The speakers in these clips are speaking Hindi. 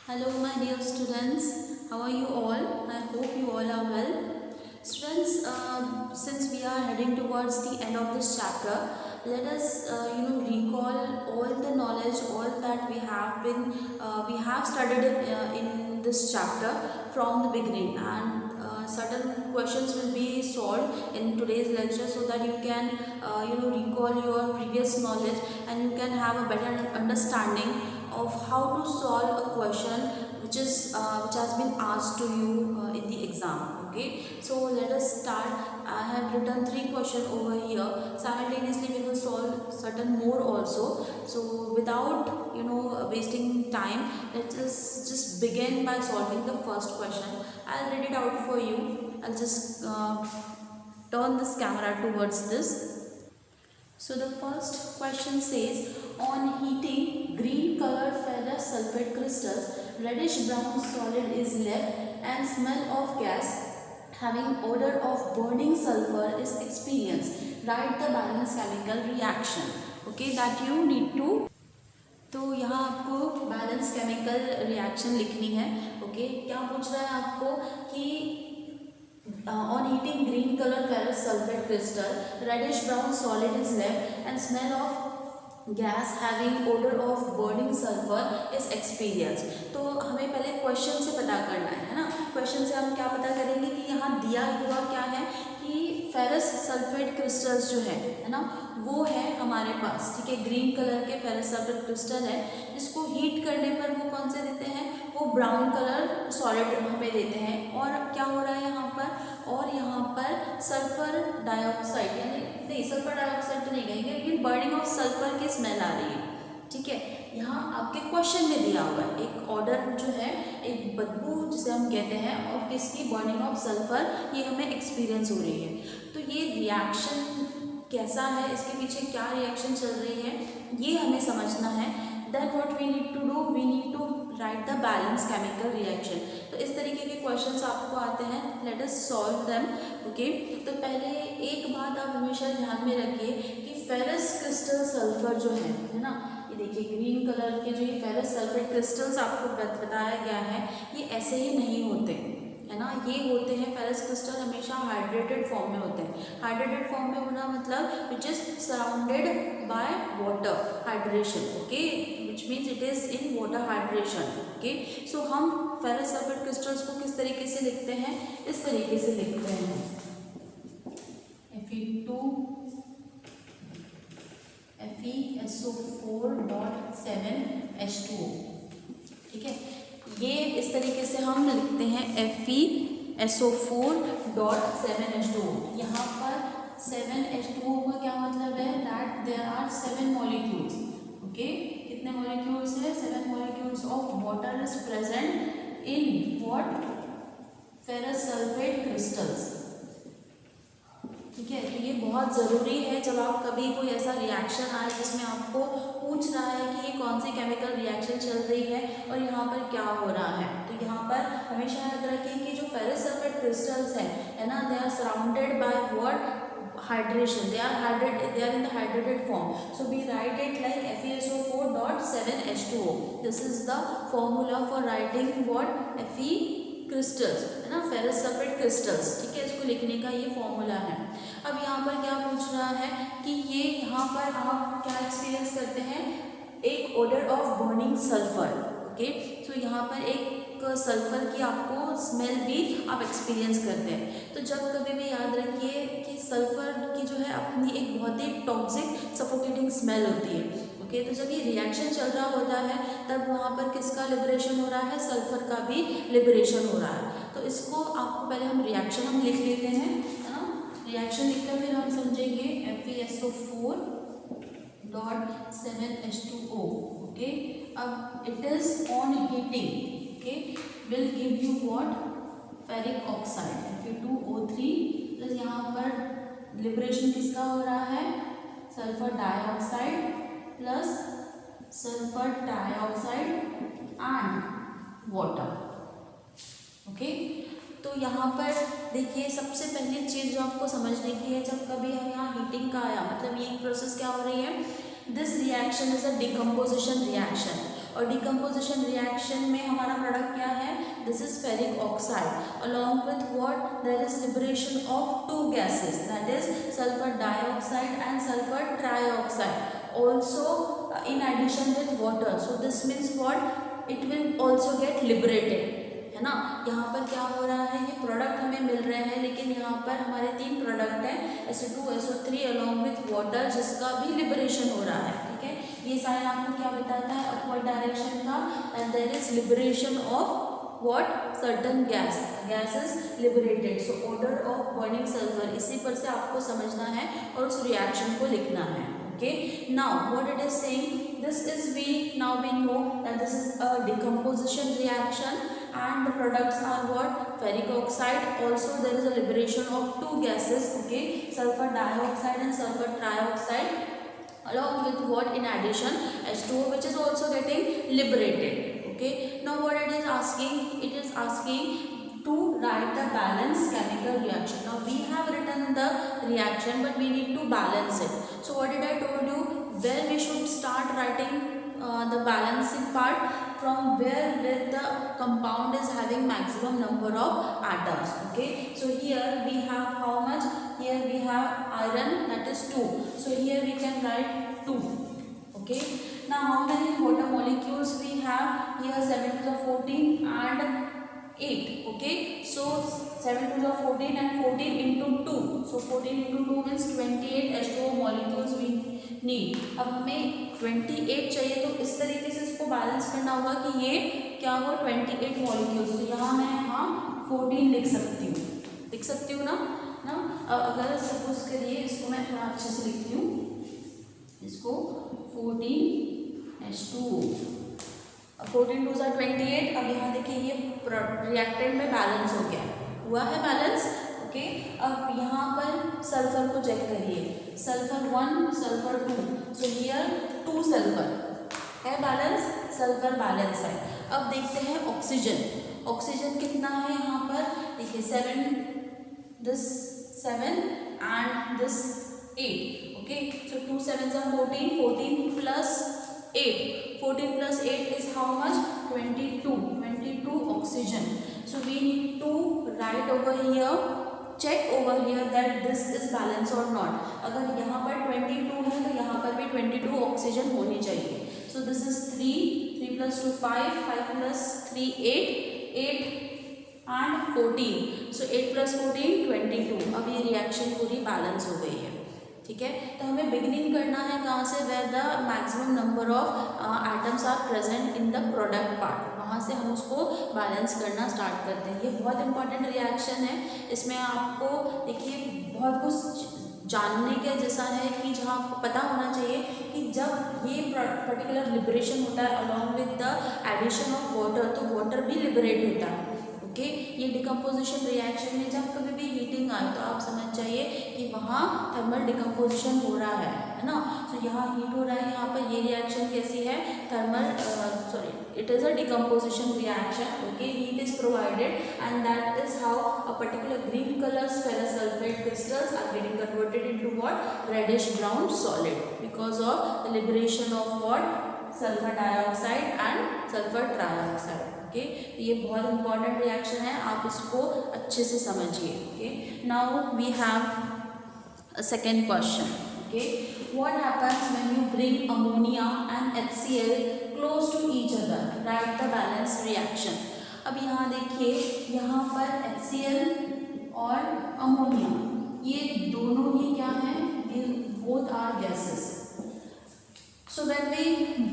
Hello, my dear students. How are you all? I hope you all are well. Students, since we are heading towards the end of this chapter, let us, recall all the knowledge, all that we have studied in this chapter from the beginning, and certain questions will be solved in today's lecture so that you can, recall your previous knowledge and you can have a better understanding of how to solve a question which has been asked to you in the exam. Okay, so let us start. I have written 3 questions over here. Simultaneously we will solve certain more also. So without wasting time, let us just begin by solving the first question. I'll read it out for you. I'll just turn this camera towards this. So the first question says, on heating green colored ferrous sulfate crystals, reddish brown solid is left and smell of gas having odor of burning sulfur is experienced. Write the balance chemical reaction. Okay, that you need to. तो यहाँ आपको बैलेंस केमिकल रिएक्शन लिखनी है. ओके, क्या पूछ रहा है आपको कि on heating green color ferrous sulfate crystal, reddish brown solid is left and smell of gas having odor of burning sulfur is experienced. तो हमें पहले क्वेश्चन से पता करना है ना. क्वेश्चन से हम क्या पता करेंगे कि यहाँ दिया हुआ क्या है कि फेरस सल्फेट क्रिस्टल्स जो है ना, वो है हमारे पास. ठीक है, ग्रीन कलर के फेरस सल्फेट क्रिस्टल है जिसको हीट करने पर वो कौन से देते हैं, वो ब्राउन कलर सॉलिड हमें देते हैं. और क्या हो रहा है यहाँ पर, और यहाँ पर सल्फर डाइऑक्साइड यानी नहीं, सल्फर डाइऑक्साइड तो नहीं कहेंगे लेकिन बर्निंग ऑफ सल्फर की स्मेल आ रही है. ठीक है, यहाँ आपके क्वेश्चन में दिया हुआ है एक ऑर्डर जो है, एक बदबू जिसे हम कहते हैं और किसकी, बर्निंग ऑफ सल्फर, ये हमें एक्सपीरियंस हो रही है. तो ये रिएक्शन कैसा है, इसके पीछे क्या रिएक्शन चल रही है, ये हमें समझना है. Then what we need to do, we need to write the balance chemical reaction. तो इस तरीके के क्वेश्चंस आपको आते हैं. Let us solve them. Okay, तो पहले एक बात आप हमेशा ध्यान में रखिए कि फेरस क्रिस्टल सल्फर जो है ना, ये देखिए ग्रीन कलर के जो ये फेरस सल्फेट क्रिस्टल्स आपको बताया गया है, ये ऐसे ही नहीं होते है ना. ये होते हैं फेरस क्रिस्टल हमेशा हाइड्रेटेड फॉर्म में होते हैं. हाइड्रेटेड फॉर्म में होना मतलब which is surrounded by water hydration. Okay, which means it is in water hydration. Okay, so हम फेरस सल्फेट क्रिस्टल्स को किस तरीके से लिखते हैं, इस तरीके से लिखते हैं, Fe2 FeSO4.7H2O. ठीक है, ये इस तरीके से हम लिखते हैं FeSO4.7H2O. यहाँ पर 7H2O का क्या मतलब है, that there are 7 molecules. Okay, कितने मॉलिक्यूल्स है, 7 molecules of water is present in what, ferrous sulphate crystals. ठीक है, तो ये बहुत ज़रूरी है जब आप कभी कोई ऐसा रिएक्शन आए जिसमें आपको पूछ रहा है कि ये कौन सी केमिकल रिएक्शन चल रही है और यहाँ पर क्या हो रहा है. तो यहाँ पर हमेशा याद रखें कि जो फेरस सल्फेट क्रिस्टल्स हैं है ना, they are surrounded by what, hydration. They are in the hydrated form. So we write it like FeSO4.7H2O. This is the formula for writing what, Fe crystals है ना, फेरस सल्फेट क्रिस्टल्स. ठीक है, इसको लिखने का ये फॉर्मूला है. अब यहाँ पर क्या पूछ रहा है कि ये यहाँ पर आप क्या एक्सपीरियंस करते हैं, एक odour of burning sulphur. Okay, तो यहाँ पर एक सल्फर की आपको स्मेल भी आप एक्सपीरियंस करते हैं. तो जब कभी भी याद रखिए कि सल्फर की जो है अपनी एक बहुत ही टॉक्सिक सफोकेटिंग स्मेल होती है. ओके, तो जब ये रिएक्शन चल रहा होता है तब वहाँ पर किसका लिबरेशन हो रहा है, सल्फर का भी लिबरेशन हो रहा है. तो इसको आपको पहले हम रिएक्शन हम लिख लेते हैं, है ना. रिएक्शन लिखकर फिर हम समझेंगे FeSO4.7H2O. ओके, अब it is on heating. Okay, will give you what, ferric oxide Fe2O3 plus यहाँ पर लिबरेशन किसका हो रहा है, sulphur dioxide plus sulphur dioxide and water. Okay, तो यहाँ पर देखिए सबसे पहली चीज़ जो आपको समझने की है, जब कभी हम यहाँ हीटिंग का आया मतलब ये प्रोसेस क्या हो रही है, this reaction is a decomposition reaction. और डिकम्पोजिशन रिएक्शन में हमारा प्रोडक्ट क्या है, this is ferric oxide along with what, there is liberation of two gases, that is sulphur dioxide and sulphur trioxide also in addition with water. So this means what, it will also get liberated, है ना। यहाँ पर क्या हो रहा है, ये प्रोडक्ट हमें मिल रहे हैं, लेकिन यहाँ पर हमारे 3 प्रोडक्ट हैं SO2 अलॉन्ग विथ वाटर, जिसका भी लिबरेशन हो रहा है, ठीक है। ये साइन आपको क्या बताता है, अपवर्ड डायरेक्शन का, and there is liberation of what, certain gas is liberated. So odor of burning sulfur, इसी पर से आपको समझना है और उस रिएक्शन को लिखना है। Okay, now what it is saying, this is now we know that this is a decomposition reaction and the products are what, ferric oxide, also there is a liberation of 2 gases, okay, sulfur dioxide and sulfur trioxide, along with what, in addition H2O, which is also getting liberated, okay. Now what it is asking, it is asking to write the balanced chemical reaction. Now we have written the reaction, but we need to balance it. So what did I told you, where we should start writing the balancing part, from where the compound is having maximum number of atoms, okay. So here we have how much, here we have iron, that is 2, so here we can write 2, okay. Now how many water molecules we have here, 7 to the 14 and 8, okay. So 7 to the 14 and 14 into 2, so 14 into 2 means 28 H2O molecules we need. अब हमें 28 चाहिए, तो इस तरीके से इसको बैलेंस करना होगा कि ये क्या हो, 28 मॉलिक्यूल्स, तो यहाँ मैं 14 लिख सकती हूँ ना। अब अगर सपोज करिए, इसको मैं थोड़ा अच्छे से लिखती हूँ, इसको 14 H2O, 14 2 are 28। अब यहाँ देखिए ये रिएक्टेंट में बैलेंस हो गया, हुआ है बैलेंस, ओके। अब यहाँ पर सल्फर को चेक करिए, sulphur 1 sulphur 2, so here 2 sulphur है बैलेंस, सल्फर बैलेंस है। अब देखते हैं ऑक्सीजन, ऑक्सीजन कितना है यहाँ पर, देखिए 7, this 7 and this 8, okay. So 2 7s are 14, 14 plus 8, 14 plus 8 is how much, 22 oxygen. So we need to write over here, check over here that this is balance or not. अगर यहाँ पर 22 है तो यहाँ पर भी 22 ऑक्सीजन होनी चाहिए। So this is 3 plus 2 5, 5 plus 3 8 and 14. So 8 plus 14 22. अब ये रिएक्शन पूरी बैलेंस हो गई है, ठीक है। तो हमें बिगिनिंग करना है कहाँ से, where the maximum number of atoms are present in the product part, वहाँ से हम उसको बैलेंस करना स्टार्ट करते हैं। ये बहुत इंपॉर्टेंट रिएक्शन है, इसमें आपको देखिए बहुत कुछ जानने के जैसा है कि जहाँ आपको पता होना चाहिए कि जब ये पर्टिकुलर लिबरेशन होता है along with the addition of water, तो वाटर भी लिबरेट होता है, ओके। ये डिकम्पोजिशन रिएक्शन में जब कभी भी हीटिंग आए तो आप समझ जाइए कि वहाँ थर्मल डिकम्पोजिशन हो रहा है ना। तो यहाँ हीट हो रहा है, यहाँ पर ये रिएक्शन कैसी है, thermal it is a decomposition reaction, okay. Heat is provided and that is how a particular green color ferrous sulfate crystals are getting converted into what, reddish brown solid, because of the liberation of what, sulfur dioxide and sulfur trioxide, okay. ये बहुत important reaction है, आप इसको अच्छे से समझिए, okay. Now we have a second question, okay. What happens when you bring ammonia and HCl close to each other? Write the balanced reaction. अब यहाँ देखिए, यहाँ पर HCl और अमोनिया ये दोनों ही क्या हैं, ये both are gases. So when we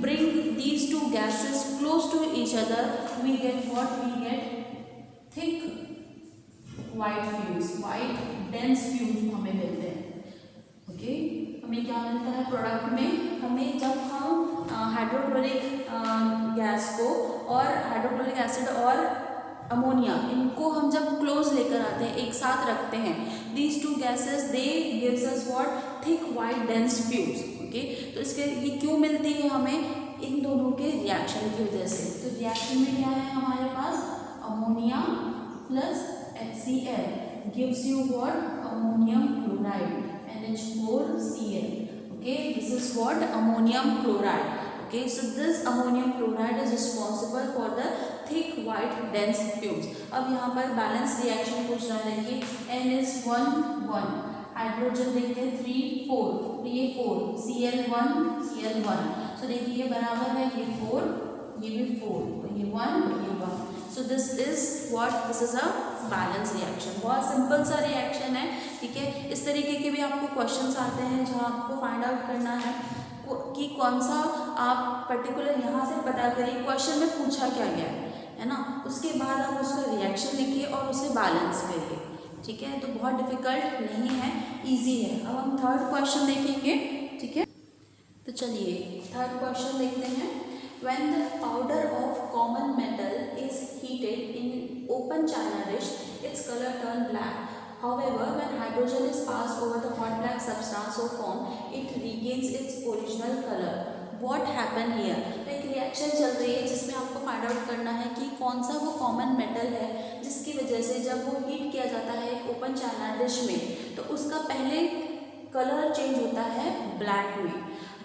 bring these two gases close to each other, we get what, we get thick white fumes, white dense fumes हमें मिलते हैं, ओके। हमें क्या मिलता है प्रोडक्ट में, हमें जब हम हाइड्रोक्लोरिक गैस को और हाइड्रोक्लोरिक एसिड और अमोनिया, इनको हम जब क्लोज लेकर आते हैं, एक साथ रखते हैं, these two gases they gives us what, thick white dense fumes, okay. तो इसके ये क्यों मिलती है हमें, इन दोनों के रिएक्शन की वजह से। तो रिएक्शन में क्या है हमारे पास, ammonia plus HCl gives you what, ammonium chloride NH4Cl, okay. This is what, ammonium chloride, Okay, so this ammonium chloride is responsible for the thick white dense fumes. अब यहाँ पर बैलेंस रिएक्शन पूछ रहा है, देखिए N is 1 1, हाइड्रोजन देखते हैं 3 4, तो ये 4 Cl1 Cl1, so देखिए ये बराबर है, ये 4 ये भी 4, तो ये 1 ये 1, so this is what, this is a balance reaction. बहुत सिंपल सा रिएक्शन है, ठीक है. इस तरीके के भी आपको क्वेश्चंस आते हैं जहाँ आपको फाइंड आउट करना है कि कौन सा आप पर्टिकुलर यहाँ से पता करिए क्वेश्चन में पूछा क्या गया है ना, उसके बाद आप उसका रिएक्शन लिखिए और उसे बैलेंस करिए, ठीक है. तो बहुत डिफिकल्ट नहीं है, इजी है. अब हम थर्ड क्वेश्चन देखेंगे, ठीक है. तो चलिए थर्ड क्वेश्चन देखते हैं. When the powder of common metal is heated in open china dish, its color turn black. However, when hydrogen is passed over the hot black substance or foam, it regains its original color. What happened here? तो एक रिएक्शन चल रही है जिसमें आपको फाइंड आउट करना है कि कौन सा वो कॉमन मेटल है जिसकी वजह से जब वो हीट किया जाता है एक ओपन चाइना डिश में तो उसका पहले कलर चेंज होता है ब्लैक में.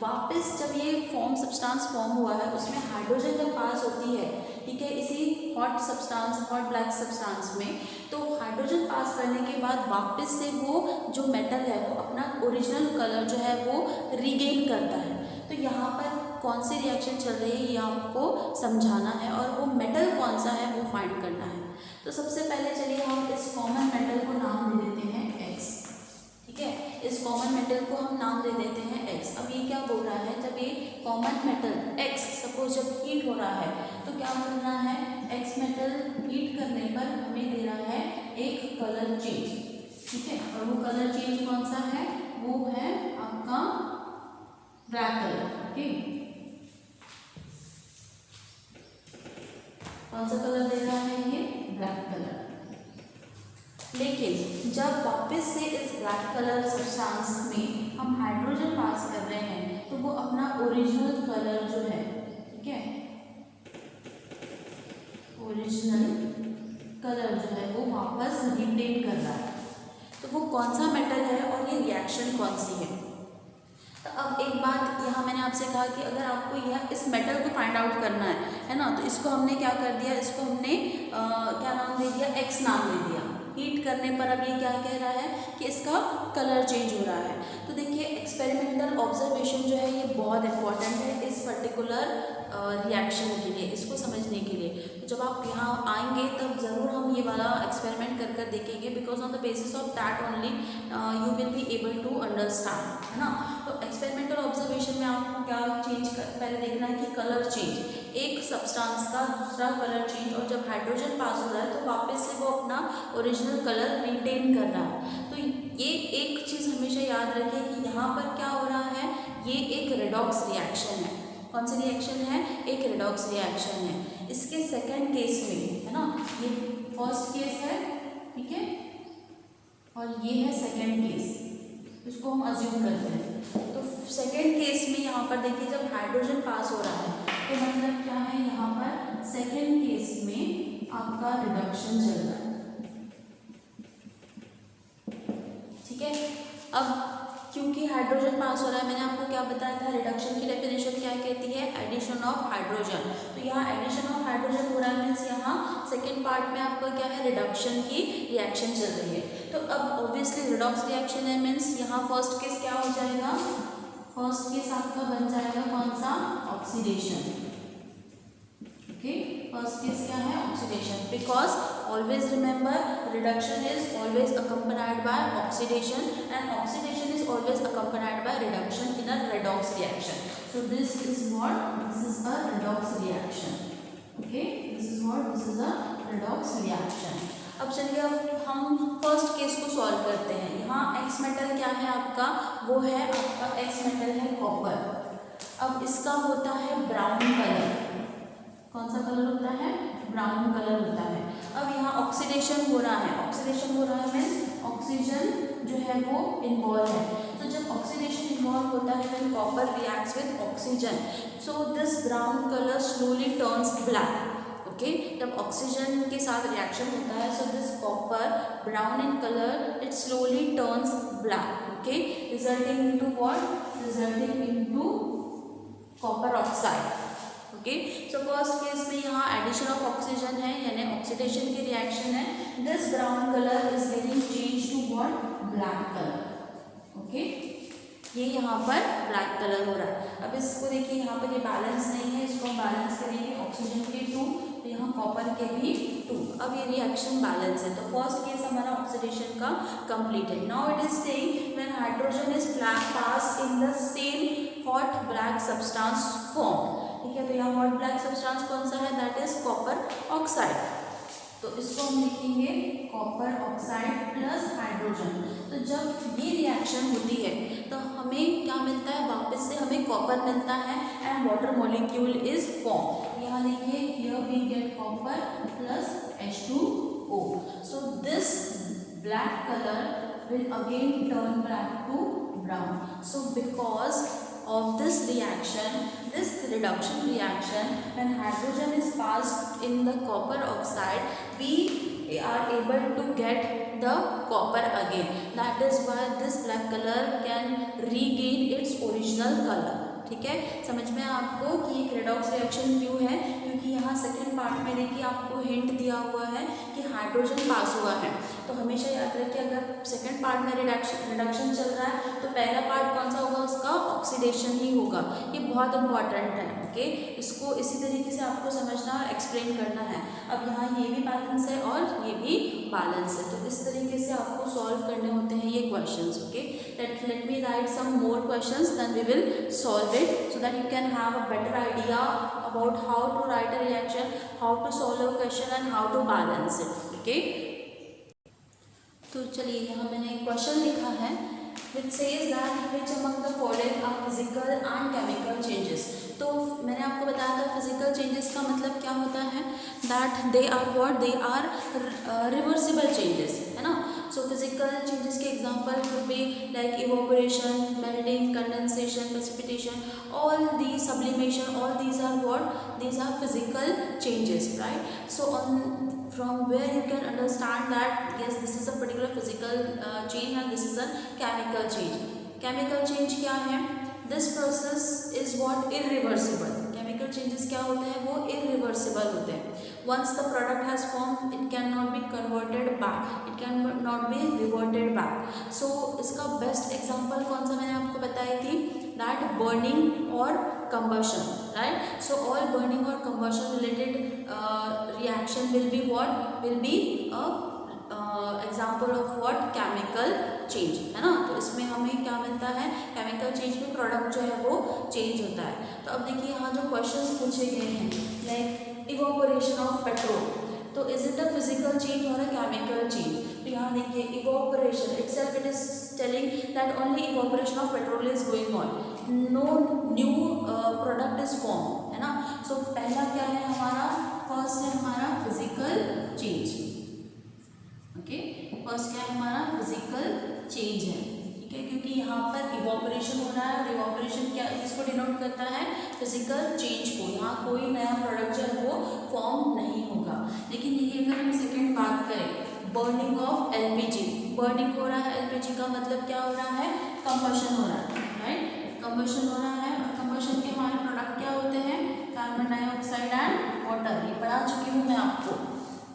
वापस जब ये फॉर्म सब्सटेंस फॉर्म हुआ है उसमें हाइड्रोजन जब पास होती है, ठीक है, इसी hot substance hot black substance में, तो हाइड्रोजन पास करने के बाद वापस से वो जो मेटल है वो अपना ओरिजिनल कलर जो है वो रिगेन करता है. तो यहाँ पर कौन सी रिएक्शन चल रही है ये आपको समझाना है और वो मेटल कौन सा है वो फाइंड करना है. तो सबसे पहले चलिए हम इस कॉमन मेटल को नाम दे देते हैं X, ठीक है. इस कॉमन मेटल को हम नाम दे देते हैं X. अब ये क्या बोल रहा है, जब ये कॉमन मेटल X सपोज जब हीट हो रहा है तो क्या करना है, X मेटल हीट करने पर हमें दे रहा है एक कलर चेंज, ठीक है. और वो कलर चेंज कौन सा है, वो है आपका ब्लैक कलर, ओके. कौन सा कलर दे रहा है, ये ब्लैक कलर. लेकिन जब वापस से इस ब्लैक कलर सब्सटेंस में हम हाइड्रोजन पास कर रहे हैं तो वो अपना ओरिजिनल कलर जो है, ठीक है, ओरिजिनल कलर जो है वो वापस रिटेन कर रहा है. तो वो कौन सा मेटल है और ये रिएक्शन कौन सी है. तो अब एक बात यहाँ मैंने आपसे कहा कि अगर आपको यह इस मेटल को फाइंड आउट करना है ना, तो इसको हमने क्या कर दिया, इसको हमने क्या नाम दे दिया, X नाम दे दिया. हीट करने पर अब ये क्या कह रहा है कि इसका कलर चेंज हो रहा है. तो देखिए एक्सपेरिमेंटल ऑब्जर्वेशन जो है ये बहुत इंपॉर्टेंट है इस पर्टिकुलर रिएक्शन के लिए, इसको समझने के लिए. तो जब आप यहाँ आएंगे तब ज़रूर हम ये वाला एक्सपेरिमेंट कर कर देखेंगे, because on the basis of that only you will be able to understand, है ना. तो एक्सपेरिमेंटल ऑब्जर्वेशन में आपको क्या चेंज पहले देखना है कि कलर चेंज, एक सब्सटेंस का दूसरा कलर चेंज, और जब हाइड्रोजन पास हो रहा है तो वापस से वो अपना ओरिजिनल कलर रिटेन कर रहा है. तो ये एक चीज़ हमेशा याद रखिए कि यहाँ पर क्या हो रहा है, ये एक रेडॉक्स रिएक्शन है. कौन सी रिएक्शन है, एक रेडॉक्स रिएक्शन है. इसके सेकंड केस में, है ना, ये फर्स्ट केस है, ठीक है, और ये है सेकंड केस, इसको हम अज्यूम करते हैं. तो सेकंड केस में यहाँ पर देखिए जब हाइड्रोजन पास हो रहा है तो मतलब क्या है, यहाँ पर सेकंड केस में आपका रिडक्शन चल रहा है, ठीक है. अब क्योंकि हाइड्रोजन पास हो रहा है, मैंने आपको क्या बताया था, रिडक्शन की डेफिनेशन क्या कहती है, एडिशन ऑफ हाइड्रोजन. तो यहाँ एडिशन ऑफ हाइड्रोजन हो रहा है मीन्स यहाँ सेकेंड पार्ट में आपका क्या है, रिडक्शन की रिएक्शन चल रही है. तो अब ऑब्वियसली रिडॉक्स रिएक्शन है मीन्स यहाँ फर्स्ट केस क्या हो जाएगा, फर्स्ट केस आपका बन जाएगा कौन सा, ऑक्सीडेशन, ओके. फर्स्ट केस क्या है, oxidation, because always remember reduction is always accompanied by oxidation and oxidation is always accompanied by reduction in a redox reaction. So this is what, this is a redox reaction, okay, this is what, this is a redox reaction. अब चलिए अब हम फर्स्ट केस को सॉल्व करते हैं. यहाँ एक्स मेटल क्या है आपका, वो है आपका एक्स मेटल है कॉपर. अब इसका होता है ब्राउन कलर, कौन सा कलर होता है, ब्राउन कलर होता है. अब यहाँ ऑक्सीडेशन हो रहा है, ऑक्सीडेशन हो रहा है मीन्स ऑक्सीजन जो है वो इन्वॉल्व है. तो जब ऑक्सीडेशन इन्वॉल्व होता है when copper reacts with oxygen, so this brown colour slowly turns black, okay. जब ऑक्सीजन के साथ रिएक्शन होता है so this copper brown in colour, it slowly turns black, okay, resulting into what, resulting into copper oxide. Okay, so first case में यहाँ एडिशन ऑफ ऑक्सीजन है यानी ऑक्सीडेशन की रिएक्शन है। This brown colour is getting change to what, black colour. Okay, ये यहाँ पर ब्लैक कलर हो रहा है। अब इसको देखिए, यहाँ पर ये बैलेंस नहीं है, इसको हम बैलेंस करेंगे, ऑक्सीजन के 2 तो यहाँ कॉपर के भी 2। अब ये रिएक्शन बैलेंस है, तो फर्स्ट केस हमारा ऑक्सीडेशन का कंप्लीट है। Now it is saying when hydrogen is pass in the same hot black substance form. ठीक है, तो यहाँ हॉट ब्लैक सब्सटेंस कौन सा है, दैट इज कॉपर ऑक्साइड। तो इसको हम लिखेंगे कॉपर ऑक्साइड प्लस हाइड्रोजन। तो जब ये रिएक्शन होती है तो हमें क्या मिलता है, वापस से हमें कॉपर मिलता है and water molecule is form. यहाँ देखिए, here we get copper plus H2O। So this black colour will again turn back to brown. So because of this reaction, this reduction reaction, when hydrogen is passed in the copper oxide, we are able to get the copper again. That is why this black color can regain its original color. ठीक है, समझ में आपको कि एक रेडॉक्स रिएक्शन क्यों है, क्योंकि यहाँ सेकंड पार्ट में देखिए आपको हिंट दिया हुआ है कि हाइड्रोजन पास हुआ है। तो हमेशा याद रखिए, अगर सेकंड पार्ट में रिडक्शन चल रहा है तो पहला पार्ट कौन सा होगा, उसका ऑक्सीडेशन ही होगा। ये बहुत इंपॉर्टेंट है। ओके, इसको इसी तरीके से आपको समझना और एक्सप्लेन करना है। अब यहाँ ये भी बैलेंस है और ये भी बैलेंस है, तो इस तरीके से आपको सॉल्व करने होते हैं ये questions. Okay, let me write some more questions, then we will solve it so that you can have a better idea about how to write a reaction, how to solve a question and how to balance it. Okay, तो चलिए यहाँ मैंने एक क्वेश्चन लिखा है which says that which among the following are physical and chemical changes. तो मैंने आपको बताया था फिजिकल चेंजेस का मतलब क्या होता है, that they are what, they are reversible changes, है ना। सो फिजिकल चेंजेस के example would be like evaporation, melting, condensation, precipitation, all the sublimation, all these are what, these are physical changes, right. So on from where you can understand that yes, this is a particular physical change and this is a chemical change. Chemical change क्या है, this process is what, irreversible. chemical changes क्या होते हैं, वो irreversible होते हैं। once the product has formed it cannot be converted back, it cannot be reverted back. so इसका best example कौन सा मैंने आपको बताई थी, that burning or combustion, right. so all burning or combustion related reaction will be what, will be a example of what, chemical change, है ना। तो इसमें हमें क्या मिलता है, केमिकल चेंज में प्रोडक्ट जो है वो चेंज होता है। तो अब देखिए यहाँ जो क्वेश्चंस पूछे गए हैं, लाइक इवोपोरेशन ऑफ पेट्रोल, तो is it a physical change और अ केमिकल चेंज। तो यहाँ देखिए evaporation itself it is telling that only evaporation of petrol is going on, no new product is form, है ना। सो पहला क्या है हमारा, फर्स्ट है हमारा फिजिकल चेंज। ओके, फर्स्ट क्या है हमारा, फिजिकल चेंज है, ठीक है, क्योंकि यहाँ पर इवोपोरेशन हो रहा है और इवोपोरेशन क्या इसको डिनोट करता है, फिजिकल चेंज को। यहाँ कोई नया प्रोडक्ट जो है वो फॉर्म नहीं होगा। लेकिन यही अगर हम सेकेंड बात करें, बर्निंग ऑफ एलपीजी, बर्निंग हो रहा है एलपीजी का मतलब क्या हो रहा है, कंबशन हो रहा है, राइट, कंबशन हो रहा है। और कंबशन के हमारे प्रोडक्ट क्या होते हैं, कार्बन डाइऑक्साइड एंड वाटर, ये पढ़ा चुकी हूँ मैं आपको,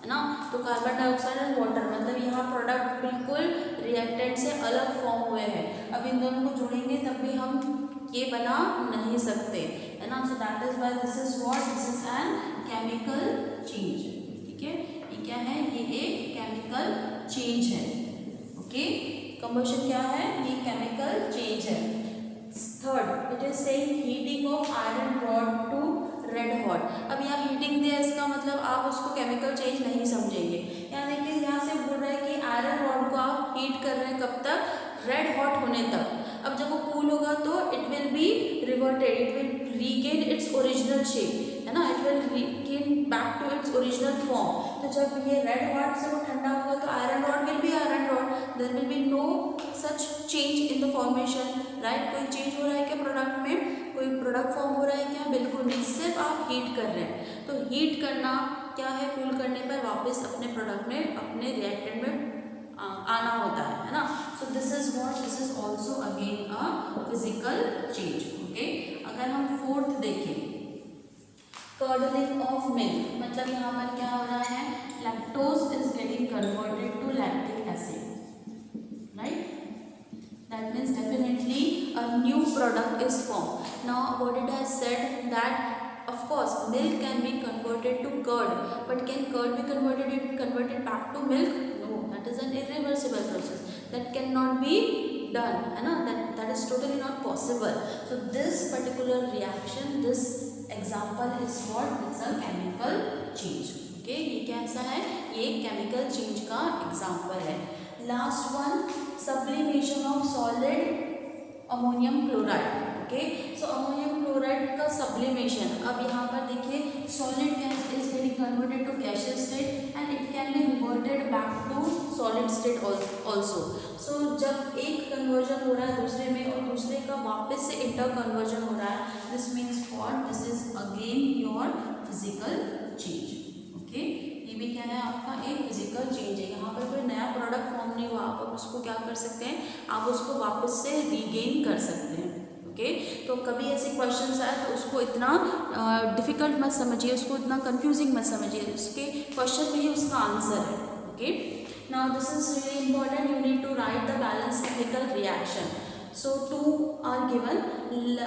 है ना। तो कार्बन डाइऑक्साइड एंड वाटर मतलब यहाँ प्रोडक्ट बिल्कुल रिएक्टेंट से अलग फॉर्म हुए हैं। अब इन दोनों को जोड़ेंगे तब भी हम ये बना नहीं सकते, है ना। So that is why this is what, this is an chemical change, ठीक है। ये क्या है, ये एक केमिकल चेंज है। ओके, कंबशन क्या है, ये केमिकल चेंज है। Third, it is saying heating of iron rod to red hot. अब यहाँ हीटिंग दिया, इसका मतलब आप उसको केमिकल चेंज नहीं समझेंगे। यहाँ देखिए, यहाँ से बोल रहा है कि आयरन रॉड को आप हीट कर रहे हैं कब तक, रेड हॉट होने तक। अब जब वो कूल होगा तो it will be reverted, it will regain its original shape, है ना, it will regain back to its original form. तो जब ये रेड हॉट से वो ठंडा होगा तो iron rod will be iron rod, there will be no such change in the formation, right. कोई चेंज हो रहा है क्या प्रोडक्ट में, कोई प्रोडक्ट फॉर्म हो रहा है क्या, बिल्कुल नहीं, सिर्फ आप हीट कर रहे हैं। तो हीट करना क्या है, कूल करने पर वापस अपने प्रोडक्ट में, अपने रिएक्टेंट में आना होता है ना। So this is what, this is also again a physical change. Okay, अगर हम फोर्थ देखें, curdling of milk, मतलब यहाँ पर क्या हो रहा है, lactose is getting converted to lactic acid, right? That means definitely a new product is formed. Now what it has said that of course milk can be converted to curd, but can curd be converted back to milk? No, that is an irreversible process. That cannot be done, है ना? That is totally not possible. So this particular reaction, this example is what? It's a chemical change. Okay, ये कैसा है? ये chemical change का example है. Last one, sublimation of solid ammonium chloride. Okay, so ammonium chloride का sublimation, अब यहाँ पर देखिए solid is getting converted to gaseous state and it can be reverted back to solid state also. So जब एक conversion हो रहा है दूसरे में और दूसरे का वापस से interconversion हो रहा है, this means what? This is again your physical change. Okay, ये भी क्या है आपका एक फिजिकल चेंज है. यहाँ पर कोई नया प्रोडक्ट फॉर्म नहीं हुआ, आप उसको क्या कर सकते हैं, आप उसको वापस से रीगेन कर सकते हैं. ओके, तो कभी ऐसे क्वेश्चंस आए तो उसको इतना डिफिकल्ट मत समझिए, उसको इतना कंफ्यूजिंग मत समझिए, उसके क्वेश्चन में ही उसका आंसर है. Okay, now this is really important, you need to write the balance chemical reaction. So two are given. Lead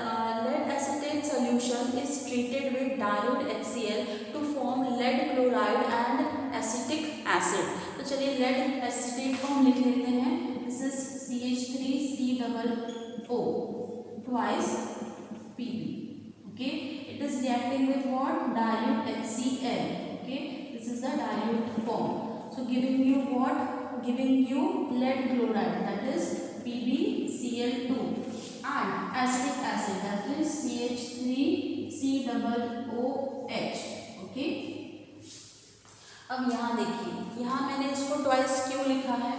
acetate solution is treated with dilute HCl to form lead chloride and acetic acid. तो चलिए lead acetate को हम लिख लेते हैं. This is CH3COO twice Pb. Okay, it is reacting with what? Dilute HCl. Okay, this is the dilute form. So giving you what? Giving you lead chloride, that is PbCl2 and acetic acid, that is CH3COOH. Okay, अब यहाँ देखिए, यहाँ मैंने इसको ट्वाइस क्यों लिखा है,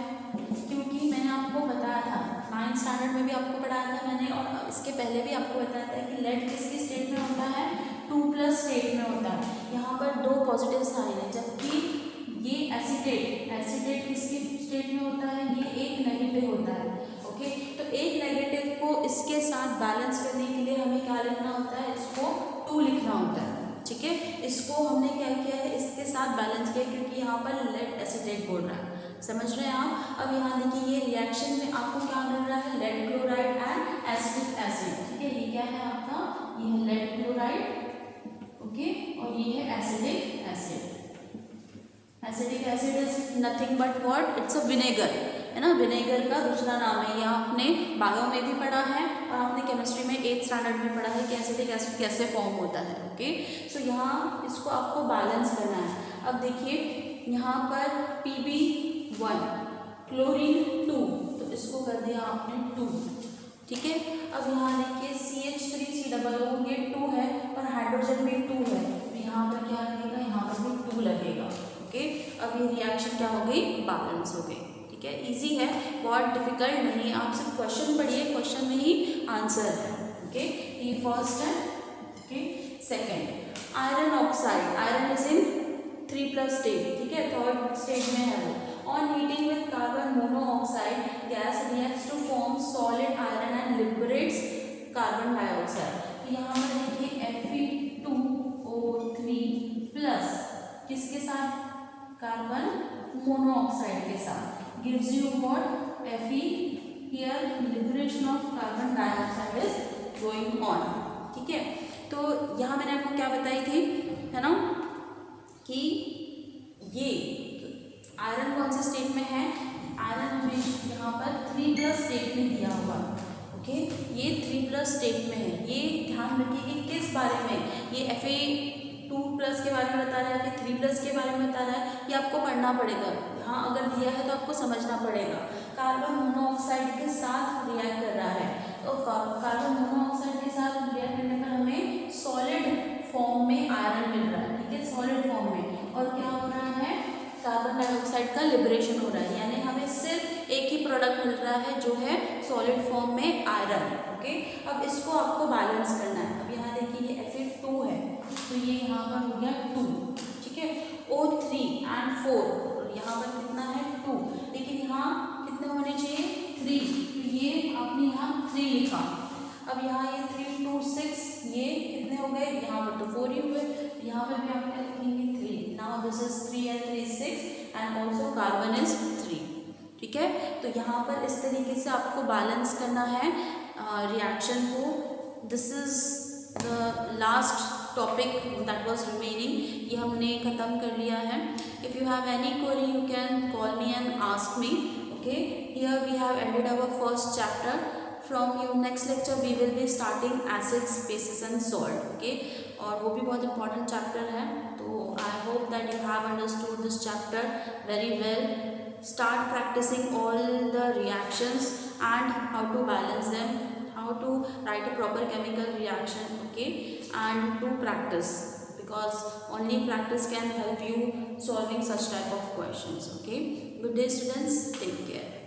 क्योंकि मैंने आपको बताया था 9th स्टैंडर्ड में भी आपको पढ़ाया था मैंने, और इसके पहले भी आपको बताया था कि लेड किसकी स्टेट में होता है, 2+ स्टेट में होता है. यहाँ पर 2 पॉजिटिव साइन है, जबकि ये एसिटेट किसकी स्टेट में होता है, ये एक नेगेटिव होता है. ओके, तो एक नेगेटिव को इसके साथ बैलेंस करने के लिए हमें क्या लिखना होता है, इसको 2 लिखना होता है. ठीक है, इसको हमने क्या किया है, इसके साथ बैलेंस किया, क्योंकि यहाँ पर लेड एसिटेट बोल रहा है. समझ रहे हैं आप. अब यहाँ देखिए ये रिएक्शन में आपको क्या मिल रहा है, lead chloride and acetic acid. ठीक है, ये क्या है आपका, ये है लेड क्लोराइड. ओके, और ये है acetic acid. Acetic acid is nothing but what, it's a vinegar, है ना. विनेगर का दूसरा नाम है. यह आपने बायो में भी पढ़ा है और आपने केमिस्ट्री में 8th स्टैंडर्ड में पढ़ा है कि एसिटिक एसिड कैसे फॉर्म होता है. ओके, सो यहाँ इसको आपको बैलेंस करना है. अब देखिए यहाँ पर Pb1 क्लोरीन 2, तो इसको कर दिया आपने 2. ठीक है, अब यहाँ देखिए CH3COO, ये 2 है और हाइड्रोजन भी 2 है, तो यहाँ पर क्या लगेगा, यहाँ पर भी 2 लगेगा. ओके, अब ये रिएक्शन क्या हो गई, बैलेंस हो गई. ठीक है, इजी है, बहुत डिफिकल्ट नहीं है. आप सिर्फ क्वेश्चन पढ़िए, क्वेश्चन में ही आंसर है. ओके, ये फर्स्ट है. Okay, second, iron oxide. Iron is in 3+ state. ठीक है, 3rd स्टेज में है वो. On heating with carbon monoxide gas reacts to form solid iron and liberates carbon dioxide. तो यहाँ पर देखिए Fe2O3 प्लस किसके साथ, कार्बन मोनोऑक्साइड के साथ, gives you what, Fe. here liberation of carbon dioxide is going on. ठीक है, तो यहाँ मैंने आपको क्या बताई थी, है ना, कि ये आयरन कौन से स्टेट में है, आयरन हमें यहाँ पर 3+ स्टेट में दिया हुआ. ओके, ये 3+ स्टेट में है. ये ध्यान रखिए कि किस बारे में, ये Fe2+ के बारे में बता रहा है, Fe3+ के बारे में बता रहा है, ये आपको पढ़ना पड़ेगा. हाँ, अगर दिया है तो आपको समझना पड़ेगा. कार्बन मोनोऑक्साइड के साथ रिएक्ट कर रहा है, तो कार्बन मोनोऑक्साइड के साथ रिएक्ट करने पर हमें सॉलिड फॉर्म में आयरन मिल रहा है. ठीक है, सॉलिड फॉर्म में, और क्या हो रहा है, कार्बन डाइऑक्साइड का लिबरेशन हो रहा है, यानी हमें सिर्फ एक ही प्रोडक्ट मिल रहा है जो है सॉलिड फॉर्म में आयरन. ओके, अब इसको आपको बैलेंस करना है. अब यहाँ देखिए ये Fe2 है, तो ये यहाँ पर हो गया 2. ठीक है, O3 and 4, यहाँ पर कितना है 2, लेकिन यहाँ कितने होने चाहिए 3, तो ये आपने यहाँ 3 लिखा. अब यहाँ ये 3 2 6 पर भी आप क्या लिखेंगे 3. Now this is 3 and 3 is 6 and also carbon is 3. ठीक है, तो यहाँ पर इस तरीके से आपको बैलेंस करना है रिएक्शन को. This is the last topic that was remaining. ये हमने ख़त्म कर लिया है. If you have any query you can call me and ask me. Okay, here we have ended our first chapter. From your next lecture we will be starting acids, bases and salt. Okay, और वो भी बहुत इंपॉर्टेंट चैप्टर है. तो I hope that you have understood this chapter very well. Start practicing all the reactions and how to balance them, how to write a proper chemical reaction. Okay, and do practice, because only practice can help you solving such type of questions. Okay, good day students, take care.